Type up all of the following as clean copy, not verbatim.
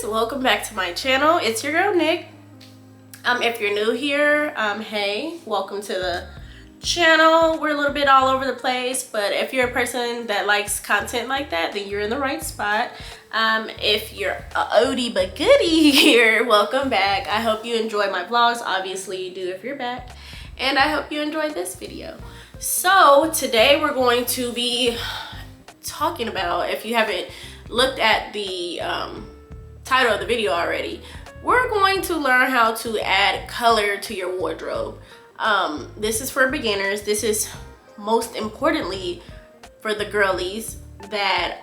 welcome back to my channel. It's your girl Nick. If you're new here, hey, welcome to the channel. We're a little bit all over the place, but if you're a person that likes content like that, then you're in the right spot. If you're a oldie but goodie here, welcome back. I hope you enjoy my vlogs. Obviously you do if you're back, and I hope you enjoyed this video. So today we're going to be talking about, if you haven't looked at the title of the video already, we're going to learn how to add color to your wardrobe. This is for beginners. This is most importantly for the girlies that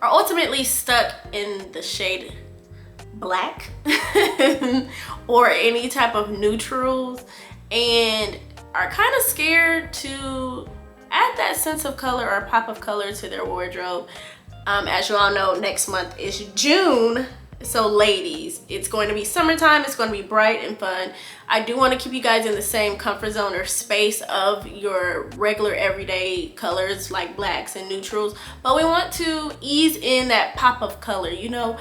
are ultimately stuck in the shade black or any type of neutrals and are kind of scared to add that sense of color or pop of color to their wardrobe. As you all know, next month is June. So ladies, it's going to be summertime. It's going to be bright and fun. I do want to keep you guys in the same comfort zone or space of your regular everyday colors like blacks and neutrals, but we want to ease in that pop of color, you know,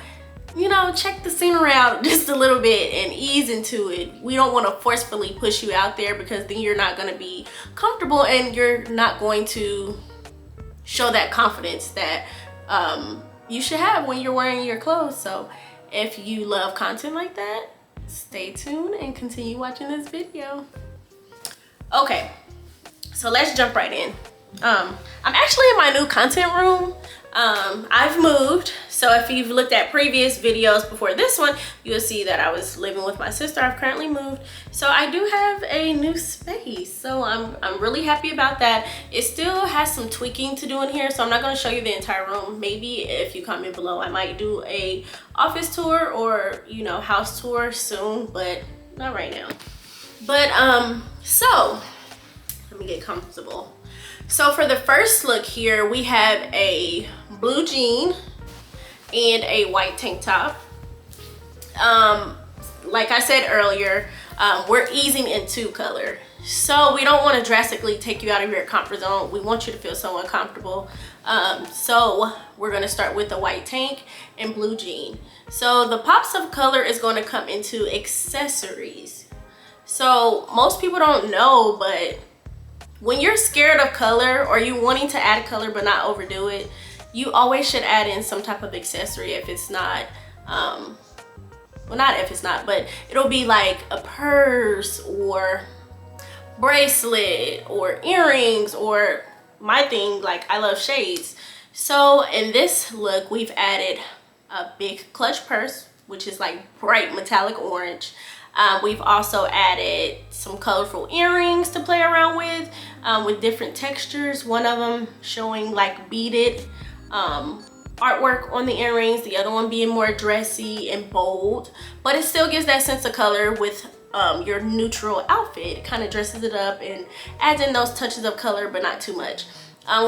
check the scenery out just a little bit and ease into it. We don't want to forcefully push you out there, because then you're not going to be comfortable and you're not going to show that confidence that you should have when you're wearing your clothes. So if you love content like that, stay tuned and continue watching this video. Okay, so let's jump right in. I'm actually in my new content room. I've moved, so if you've looked at previous videos before this one, you'll see that I was living with my sister. I've currently moved, so I do have a new space, so I'm really happy about that. It still has some tweaking to do in here, so I'm not going to show you the entire room. Maybe if you comment below, I might do a office tour or, you know, house tour soon, but not right now. But so let me get comfortable. So for the first look here, we have a blue jean and a white tank top. Like I said earlier, we're easing into color. So we don't want to drastically take you out of your comfort zone. We want you to feel somewhat comfortable. So we're going to start with the white tank and blue jean. So the pops of color is going to come into accessories. So most people don't know, but when you're scared of color or you wanting to add color but not overdo it, you always should add in some type of accessory. If it's not, well, not if it's not, but it'll be like a purse or bracelet or earrings, or my thing, like I love shades. So in this look, we've added a big clutch purse, which is like bright metallic orange. We've also added some colorful earrings to play around with different textures. One of them showing like beaded artwork on the earrings, the other one being more dressy and bold, but it still gives that sense of color with your neutral outfit. It kind of dresses it up and adds in those touches of color, but not too much.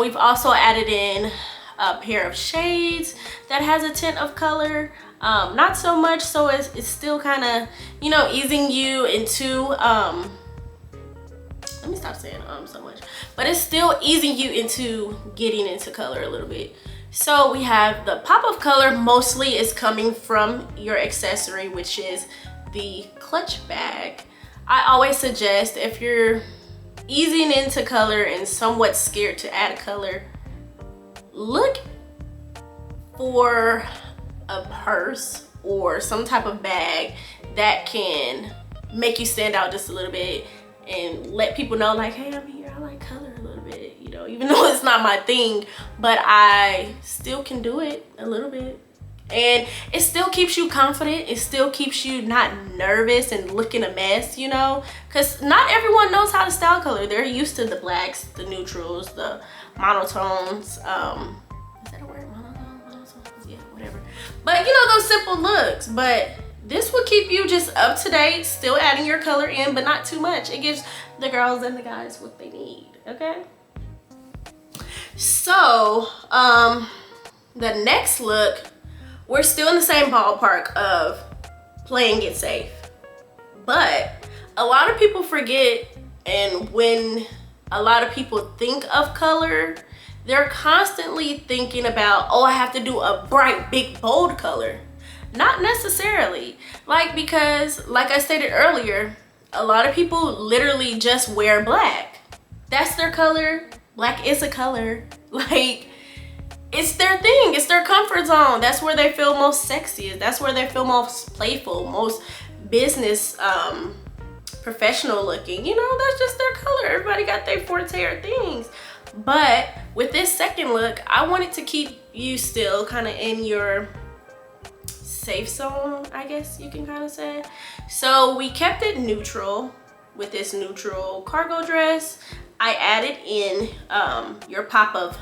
We've also added in a pair of shades that has a tint of color. Not so much, so it's still kind of, you know, easing you into let me stop saying so much, but it's still easing you into getting into color a little bit. So we have the pop of color mostly is coming from your accessory, which is the clutch bag. I always suggest, if you're easing into color and somewhat scared to add color, look for a purse or some type of bag that can make you stand out just a little bit and let people know, like, hey, I'm here, I like color a little bit, you know, even though it's not my thing, but I still can do it a little bit. And it still keeps you confident. It still keeps you not nervous and looking a mess, you know, because not everyone knows how to style color. They're used to the blacks, the neutrals, the monotones. Is that a word? Monotones? Yeah, whatever. But you know, those simple looks. But this will keep you just up to date, still adding your color in, but not too much. It gives the girls and the guys what they need, okay? So, the next look, we're still in the same ballpark of playing it safe. But a lot of people forget, and when a lot of people think of color, they're constantly thinking about, oh, I have to do a bright, big, bold color. Not necessarily. Like, because like I stated earlier, a lot of people literally just wear black. That's their color. Black is a color. Like, it's their thing. It's their comfort zone. That's where they feel most sexiest. That's where they feel most playful, most business, professional looking. You know, that's just their color. Everybody got their forte or things. But with this second look, I wanted to keep you still kind of in your safe zone, I guess you can kind of say. So we kept it neutral with this neutral cargo dress. I added in your pop of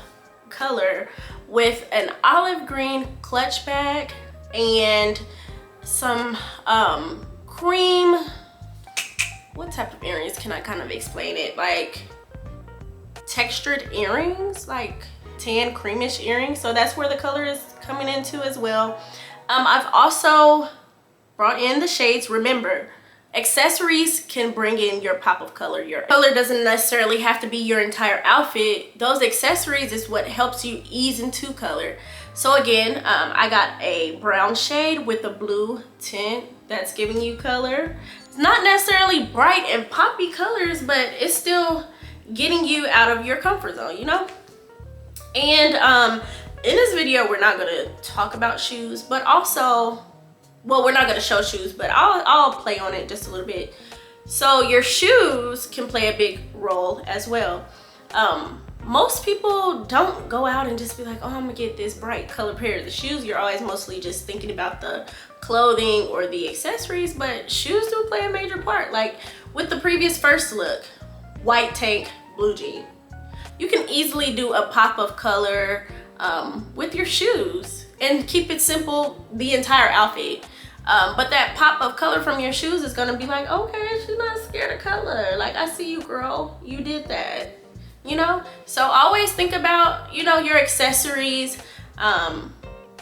color with an olive green clutch bag and some cream, what type of earrings can I kind of explain it, like textured earrings, like tan creamish earrings. So that's where the color is coming into as well. I've also brought in the shades. Remember, accessories can bring in your pop of color. Your color doesn't necessarily have to be your entire outfit. Those accessories is what helps you ease into color. So again, I got a brown shade with a blue tint that's giving you color. It's not necessarily bright and poppy colors, but it's still getting you out of your comfort zone, you know? And in this video, we're not gonna talk about shoes, but also, well, we're not gonna show shoes, but I'll play on it just a little bit. So your shoes can play a big role as well. Most people don't go out and just be like, oh, I'm gonna get this bright color pair of shoes. You're always mostly just thinking about the clothing or the accessories, but shoes do play a major part. Like with the previous first look, white tank, blue jean. You can easily do a pop of color with your shoes and keep it simple the entire outfit. But that pop of color from your shoes is gonna be like, okay, she's not scared of color. Like, I see you, girl, you did that, you know? So always think about, you know, your accessories,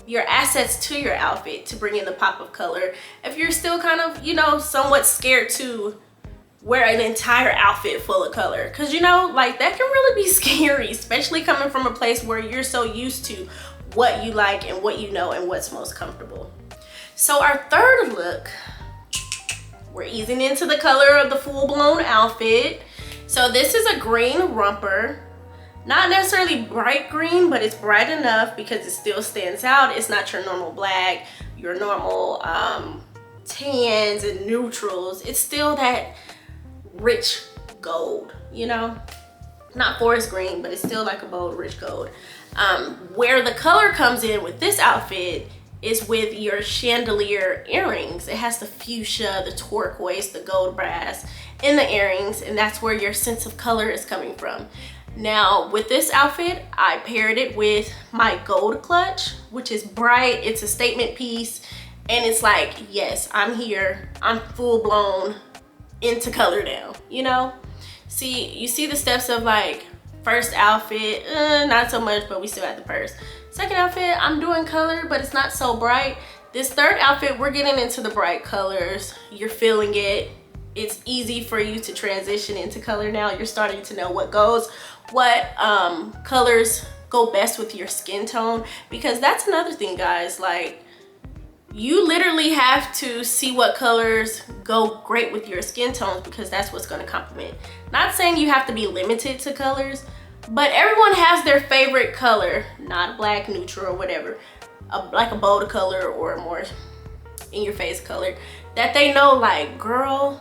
your assets to your outfit to bring in the pop of color. If you're still kind of, you know, somewhat scared to wear an entire outfit full of color, because you know, like, that can really be scary, especially coming from a place where you're so used to what you like and what you know and what's most comfortable. So our third look, we're easing into the color of the full-blown outfit. So this is a green romper, not necessarily bright green, but it's bright enough because it still stands out. It's not your normal black, your normal tans and neutrals. It's still that rich gold, you know, not forest green, but it's still like a bold rich gold. Where the color comes in with this outfit is with your chandelier earrings. It has the fuchsia, the turquoise, the gold brass in the earrings, and that's where your sense of color is coming from. Now with this outfit, I paired it with my gold clutch, which is bright. It's a statement piece, and it's like, yes, I'm here, I'm full blown into color now, you know? See, you see the steps of like first outfit, not so much, but we still have the purse. Second outfit, I'm doing color, but it's not so bright. This third outfit, we're getting into the bright colors. You're feeling it. It's easy for you to transition into color now. You're starting to know what goes, what colors go best with your skin tone, because that's another thing, guys. Like, you literally have to see what colors go great with your skin tones, because that's what's going to complement. Not saying you have to be limited to colors, but everyone has their favorite color, not black, neutral, or whatever, like a bolder color or a more in your face color that they know, like, girl,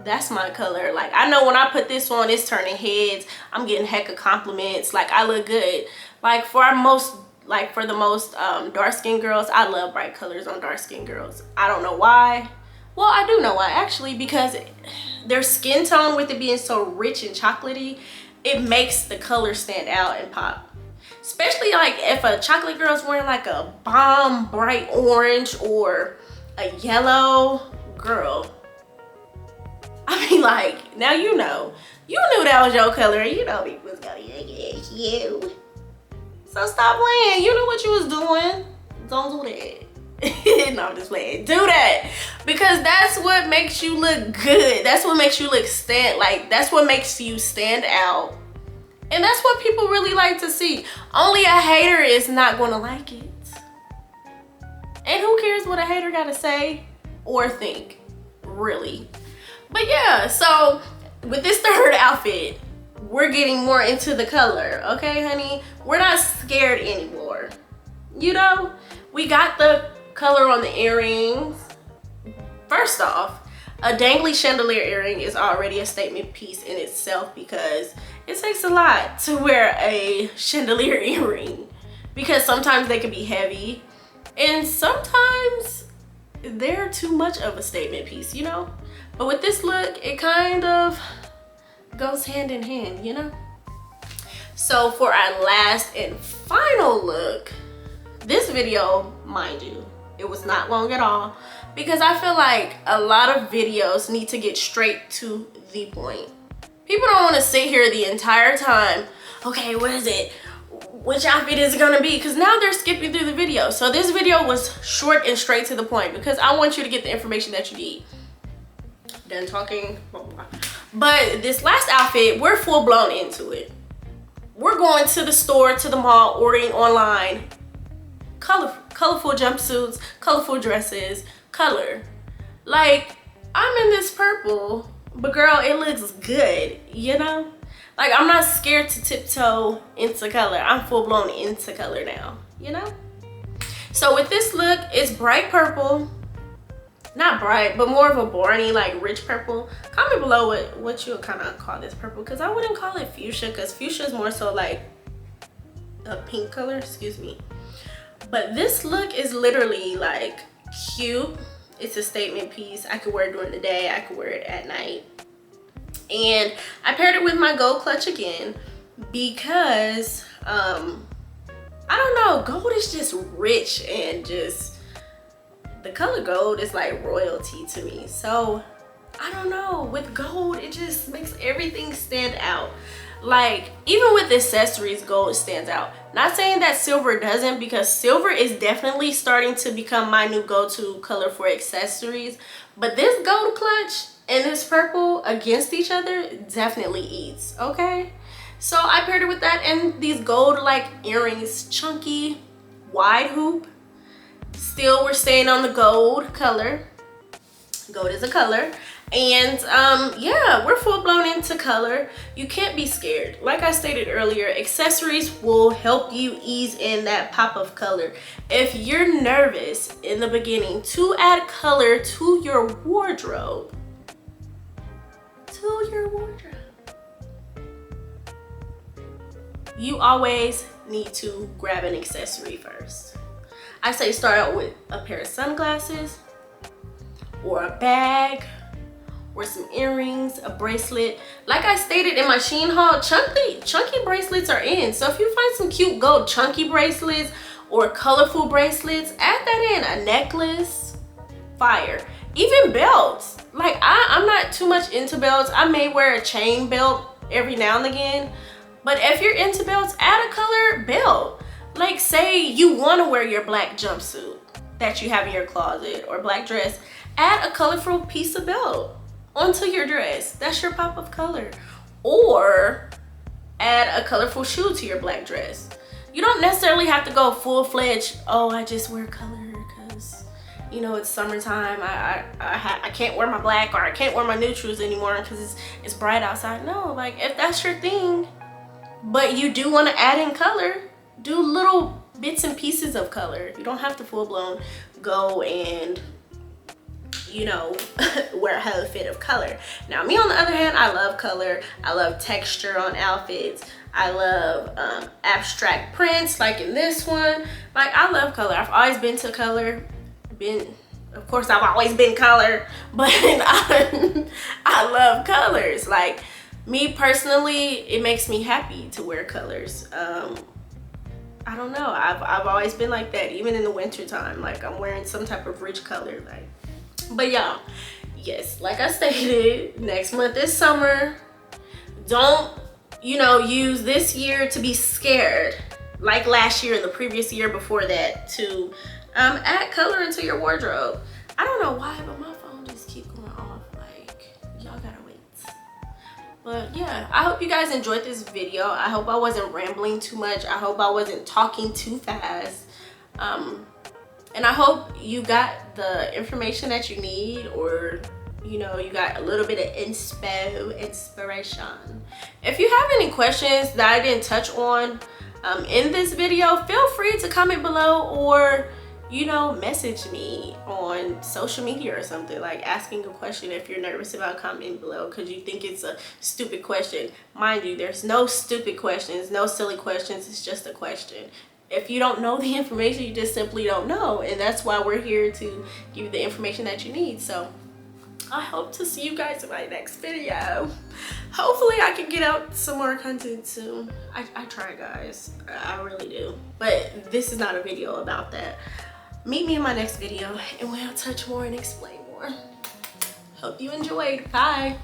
that's my color. Like, I know when I put this on, it's turning heads. I'm getting hecka compliments. Like, I look good. Like, for the most dark-skinned girls, I love bright colors on dark-skinned girls. I don't know why. Well, I do know why, actually, because their skin tone, with it being so rich and chocolatey, it makes the color stand out and pop. Especially like if a chocolate girl's wearing like a bomb bright orange or a yellow, girl, I mean, like, now you know. You knew that was your color, and you know people was going, yeah, you. So stop playing. You knew what you was doing. Don't do that. No, I'm just playing. Do that, because that's what makes you look good. That's what makes you look that's what makes you stand out And that's what people really like to see. Only a hater is not gonna like it. And who cares what a hater gotta say or think, really? But yeah, so with this third outfit, we're getting more into the color, okay, honey? We're not scared anymore. You know, we got the color on the earrings. First off, a dangly chandelier earring is already a statement piece in itself because it takes a lot to wear a chandelier earring, because sometimes they can be heavy and sometimes they're too much of a statement piece, you know? But with this look, it kind of goes hand in hand, you know? So for our last and final look, this video, mind you, it was not long at all, because I feel like a lot of videos need to get straight to the point. People don't want to sit here the entire time, okay, what is it? Which outfit is it gonna be? Because now they're skipping through the video. So this video was short and straight to the point because I want you to get the information that you need. Done talking, blah, blah, blah. But this last outfit, we're full blown into it. We're going to the store, to the mall, ordering online, colorful jumpsuits, colorful dresses, color. Like, I'm in this purple, but girl, it looks good, you know? Like, I'm not scared to tiptoe into color. I'm full blown into color now, you know? So with this look, it's bright purple. Not bright, but more of a Barney, like rich purple. Comment below what you would kind of call this purple, because I wouldn't call it fuchsia, because fuchsia is more so like a pink color, excuse me. But this look is literally like cute. It's a statement piece. I could wear it during the day. I could wear it at night. And I paired it with my gold clutch again because, I don't know, gold is just rich and just, the color gold is like royalty to me. So, I don't know, with gold, it just makes everything stand out. Like, even with accessories, gold stands out. Not saying that silver doesn't, because silver is definitely starting to become my new go-to color for accessories. But this gold clutch and this purple against each other definitely eats, okay? So I paired it with that and these gold like earrings, chunky, wide hoop. Still, we're staying on the gold color. Gold is a color. And yeah, we're full blown into color. You can't be scared. Like I stated earlier, accessories will help you ease in that pop of color. If you're nervous in the beginning to add color to your wardrobe, you always need to grab an accessory first. I say start out with a pair of sunglasses or a bag or some earrings, a bracelet. Like I stated in my Shein haul, chunky bracelets are in. So if you find some cute gold chunky bracelets or colorful bracelets, add that in. A necklace, fire. Even belts. Like I'm not too much into belts. I may wear a chain belt every now and again, but if you're into belts, add a colored belt. Like say you want to wear your black jumpsuit that you have in your closet or black dress, add a colorful piece of belt onto your dress. That's your pop of color. Or add a colorful shoe to your black dress. You don't necessarily have to go full-fledged, oh, I just wear color because, you know, it's summertime. I can't wear my black, or I can't wear my neutrals anymore because it's bright outside. No, like if that's your thing, but you do want to add in color, do little bits and pieces of color. You don't have to full-blown go and, you know, wear a whole fit of color. Now me on the other hand, I love color. I love texture on outfits. I love abstract prints like in this one. Like I love color. I've always been to color. Of course I've always been color, but I love colors. Like me personally, it makes me happy to wear colors. I don't know, I've always been like that, even in the winter time. Like I'm wearing some type of rich color. Like, but y'all, yes, like I stated, next month is summer. Don't, you know, use this year to be scared like last year and the previous year before that to add color into your wardrobe. I don't know why, but my phone just keep going off. Like, y'all gotta wait. But yeah, I hope you guys enjoyed this video. I hope I wasn't rambling too much. I hope I wasn't talking too fast. And I hope you got the information that you need, or you know, you got a little bit of inspiration. If you have any questions that I didn't touch on in this video, feel free to comment below, or you know, message me on social media or something, like asking a question if you're nervous about commenting below because you think it's a stupid question. Mind you, there's no stupid questions, no silly questions, it's just a question. If you don't know the information, you just simply don't know, and that's why we're here to give you the information that you need. So I hope to see you guys in my next video. Hopefully I can get out some more content soon. I try, guys, I really do, but this is not a video about that. Meet me in my next video and we'll touch more and explain more. Hope you enjoyed. Bye.